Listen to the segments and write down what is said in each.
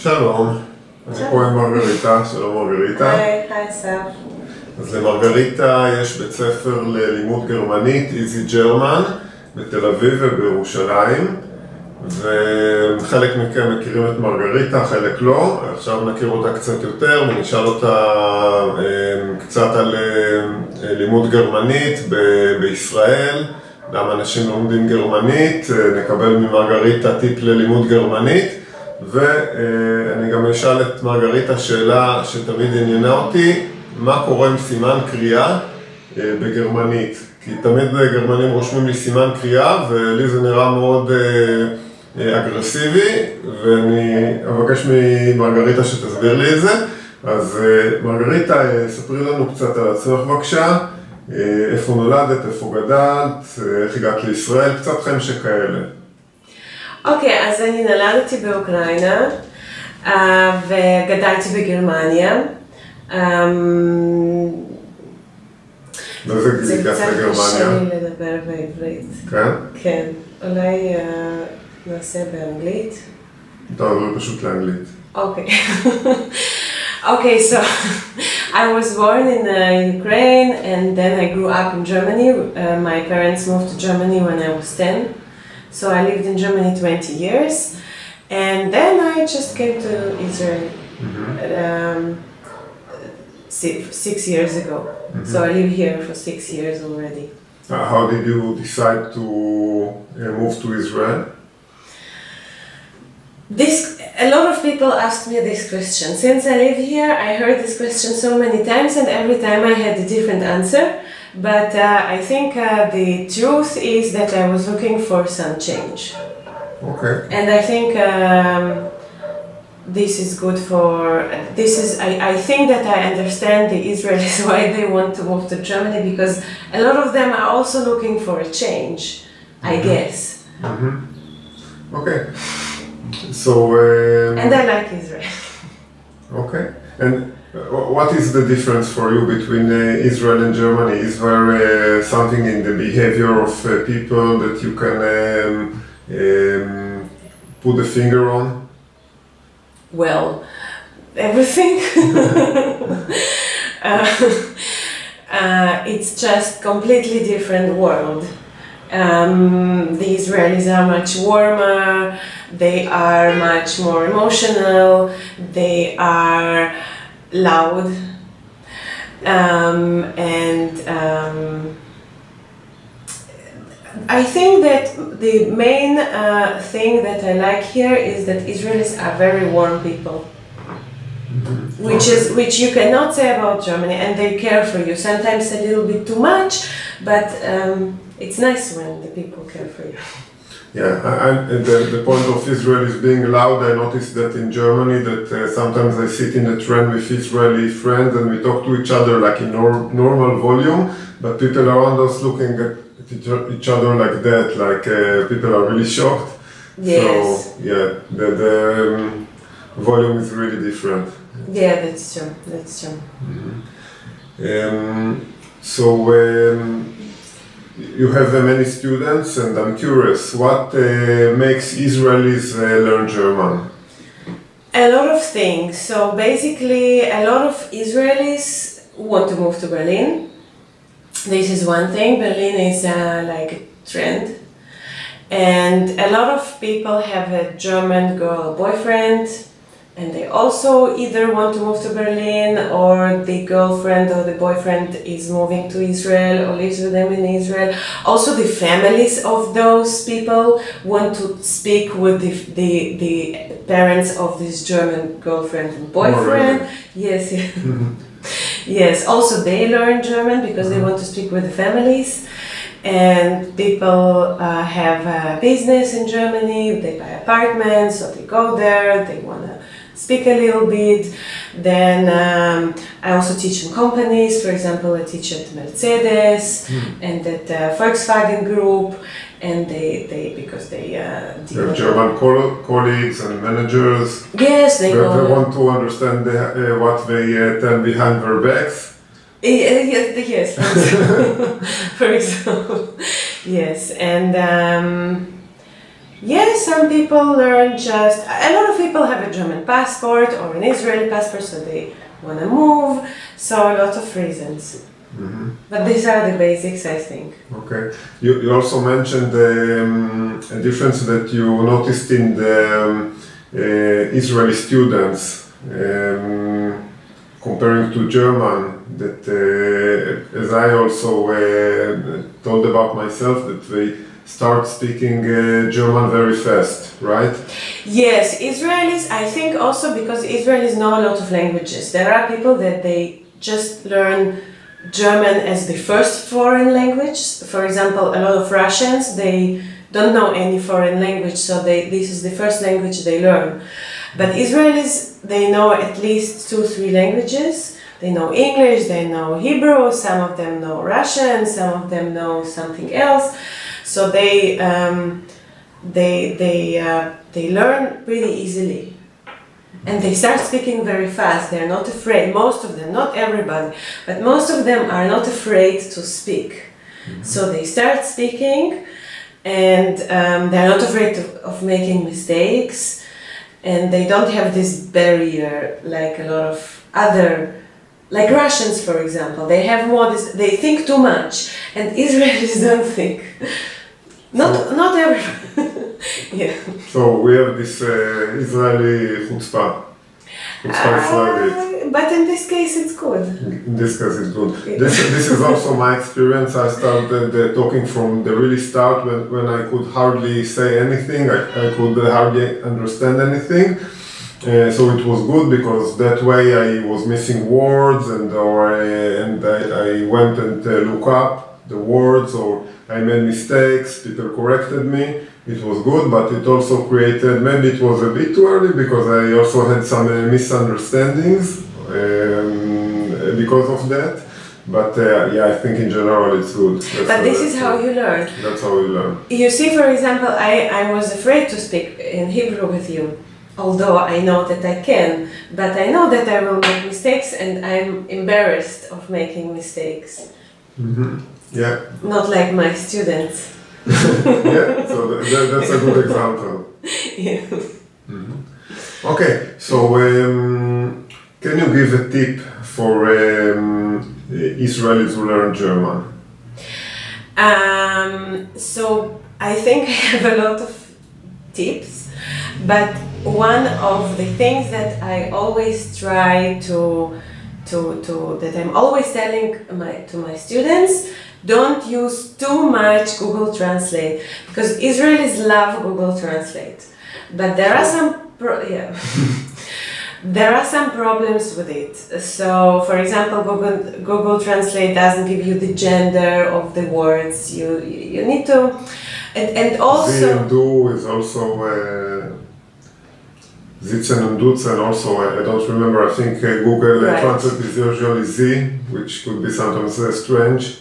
שלום, אני פה עם מרגריטה, שלום מרגריטה. היי אסף. אז למרגריטה יש בית ספר ללימוד גרמנית, Easy German, בתל אביב ובירושלים, וחלק מכם מכירים את מרגריטה, חלק לא. עכשיו נכיר אותה קצת יותר ונשאל אותה קצת על לימוד גרמנית בישראל, למה אנשים לומדים גרמנית, נקבל ממרגריטה טיפ ללימוד גרמנית, ואני גם אשאל את מרגריטה שאלה שתמיד עניינה אותי, מה קורה עם סימן קריאה בגרמנית? כי תמיד גרמנים רושמים לי סימן קריאה ולי זה נראה מאוד אגרסיבי, ואני אבקש ממרגריטה שתסביר לי את זה. אז מרגריטה, ספרי לנו קצת על עצמך בבקשה, איפה נולדת, איפה גדלת, איך הגעת לישראל, קצת חיים שכאלה. אוקיי, אז אני נולדתי באוקראינה וגדלתי בגרמניה. באיזה גיל הגעת לגרמניה? זה קצת קשה לי לדבר בעברית. כן? כן, אולי נעשה באנגלית. תעברי פשוט לאנגלית. אוקיי. Okay, so I was born in Ukraine and then I grew up in Germany. My parents moved to Germany when I was 10. So I lived in Germany 20 years. And then I just came to Israel 6 years ago. So I live here for 6 years already. How did you decide to move to Israel? A lot of people asked me this question. Since I live here, I heard this question so many times, and every time I had a different answer. But I think the truth is that I was looking for some change. Okay. And I think this is good for. I think that I understand the Israelis why they want to move to Germany, because a lot of them are also looking for a change, I guess. Okay. So, and I like Israel. Okay. And what is the difference for you between Israel and Germany? Is there something in the behavior of people that you can put a finger on? Well, everything. It's just completely different world. The Israelis are much warmer, they are much more emotional, they are loud, and I think that the main thing that I like here is that Israelis are very warm people. Which you cannot say about Germany, and they care for you. Sometimes a little bit too much, but it's nice when the people care for you. Yeah, and the point of Israel is being loud. I noticed that in Germany that sometimes I sit in a train with Israeli friends and we talk to each other like in normal volume, but people around us looking at each other like that, like people are really shocked. Yes. So yeah, the volume is really different. Yeah, that's true. That's true. You have many students, and I'm curious, what makes Israelis learn German? A lot of things. So basically, a lot of Israelis want to move to Berlin. This is one thing. Berlin is like a trend. And a lot of people have a German girl boyfriend. And they also either want to move to Berlin, or the girlfriend or the boyfriend is moving to Israel or lives with them in Israel. Also, the families of those people want to speak with the parents of this German girlfriend and boyfriend. Oh, really? Yes, yes. Also, they learn German because they want to speak with the families. And people have a business in Germany, they buy apartments, so they go there, they want to speak a little bit. Then I also teach in companies. For example, I teach at Mercedes and at Volkswagen Group, and they because they have German colleagues and managers. Yes, they want to understand what they tell behind their backs. Yes, for example. Yes, and Yes, some people learn just, a lot of people have a German passport or an Israeli passport, so they want to move, so a lot of reasons. Mm-hmm. But these are the basics, I think. Okay. You also mentioned a difference that you noticed in the Israeli students comparing to German, that as I also told about myself, that they start speaking German very fast, right? Yes, Israelis, I think also because Israelis know a lot of languages. There are people that they just learn German as the first foreign language. For example, a lot of Russians, they don't know any foreign language, so this is the first language they learn. But Israelis, they know at least 2-3 languages. They know English, they know Hebrew, some of them know Russian, some of them know something else. So they learn pretty easily. And they start speaking very fast. They're not afraid. Most of them, not everybody, but most of them are not afraid to speak. Mm-hmm. So they start speaking, and they're not afraid of making mistakes. And they don't have this barrier like a lot of other, like Russians, for example. They have more this. They think too much, and Israelis don't think. Not everyone. Yeah. So we have this Israeli chutzpah. But in this case, it's good. In this case, it's good. Yeah. This is also my experience. I started talking from the really start when I could hardly say anything. I could hardly understand anything. So it was good because that way I was missing words, and I went and looked up the words, or I made mistakes, people corrected me. It was good, but it also created, maybe it was a bit too early because I also had some misunderstandings because of that. But yeah, I think in general it's good. But this is how you learn. That's how you learn. You see, for example, I was afraid to speak in Hebrew with you, although I know that I can, but I know that I will make mistakes, and I'm embarrassed of making mistakes. Mm-hmm. Yeah. Not like my students. Yeah, so that's a good example. Yeah. Mm-hmm. Okay, so can you give a tip for Israelis who learn German? So I think I have a lot of tips, but one of the things that I always try that I'm always telling to my students, don't use too much Google Translate, because Israelis love Google Translate, but there are some there are some problems with it. So, for example, Google Translate doesn't give you the gender of the words. You need to, and also. Sie and du is also. Sitzen und dutzen also, I don't remember, I think Google Translate is usually Z, which could be sometimes strange.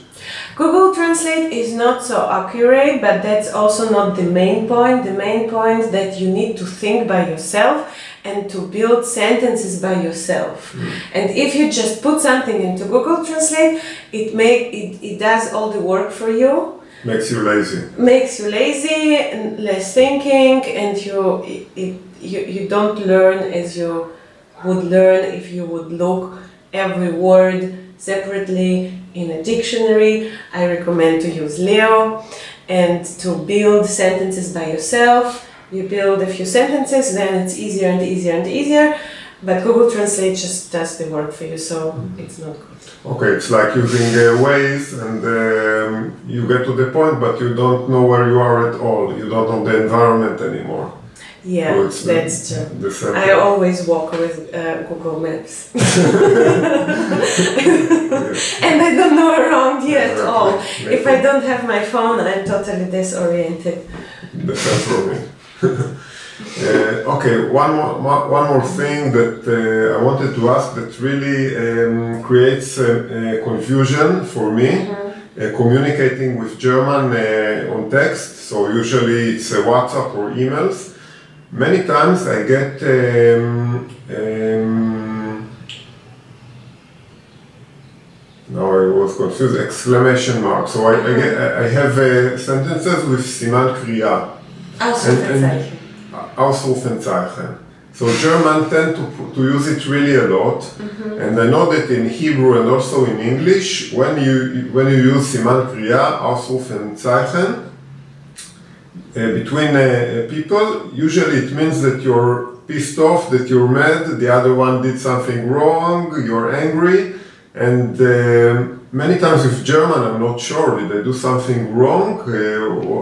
Google Translate is not so accurate, but that's also not the main point. The main point is that you need to think by yourself and to build sentences by yourself. Mm. And if you just put something into Google Translate, it does all the work for you. Makes you lazy. Makes you lazy and less thinking, and you don't learn as you would learn if you would look every word separately in a dictionary. I recommend to use Leo and to build sentences by yourself. You build a few sentences, then it's easier and easier and easier, but Google Translate just does the work for you, so it's not good. Okay, it's like using Waze, and you get to the point, but you don't know where you are at all. You don't know the environment anymore. Yeah, so that's true. I always walk with Google Maps. And I don't know around yet at all. If I don't have my phone, I'm totally disoriented. The same for me. Okay, one more thing that I wanted to ask that really creates confusion for me, communicating with German on text, so usually it's WhatsApp or emails. Many times I get now I was confused, exclamation mark. So I have sentences with siman קריאה. Ausrufezeichen. Ausrufezeichen. So German tend to use it really a lot, and I know that in Hebrew and also in English, when you use siman Kariya, Ausrufezeichen, between people, usually it means that you're pissed off, that you're mad, the other one did something wrong, you're angry, and many times with German, I'm not sure, did I do something wrong?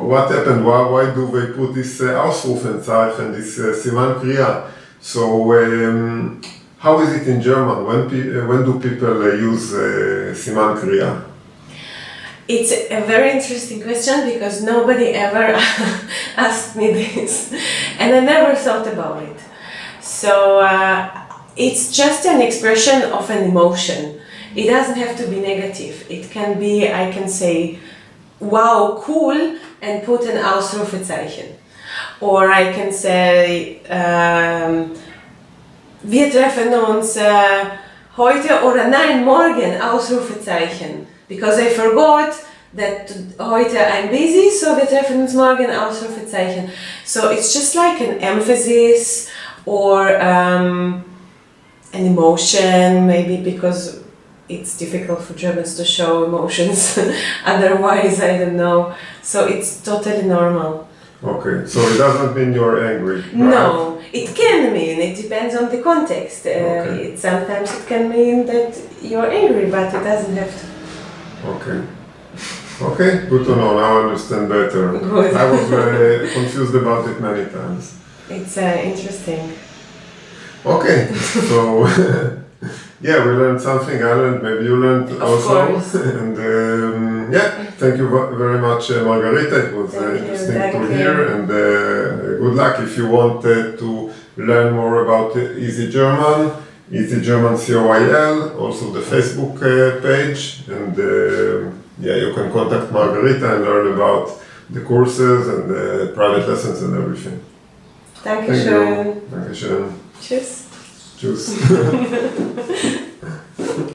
What happened? Why do they put this Ausrufezeichen, this siman Kariya? So, how is it in German? When do people use siman Kariya? It's a very interesting question because nobody ever asked me this, and I never thought about it. So, it's just an expression of an emotion. It doesn't have to be negative. It can be, I can say, wow, cool, and put an Ausrufezeichen. Or I can say, wir treffen uns heute oder nein, morgen, Ausrufezeichen. Because I forgot that heute I'm busy, so wir treffen uns morgen, Ausrufezeichen. So it's just like an emphasis or an emotion, maybe because it's difficult for Germans to show emotions, otherwise I don't know. So it's totally normal. Okay, so it doesn't mean you're angry, right? No, it can mean, it depends on the context. Okay. Sometimes it can mean that you're angry, but it doesn't have to. Okay. Okay, good to know, now I understand better. Good. I was confused about it many times. It's interesting. Okay, so yeah, we learned something, I learned, maybe you learned also. Course. And yeah, thank you very much, Margarita. It was interesting to hear, and good luck if you want to learn more about Easy German, Easy German COIL, also the Facebook page, and yeah, you can contact Margarita and learn about the courses and the private lessons and everything. Dankeschön. Dankeschön. Tschüss. Tschüss.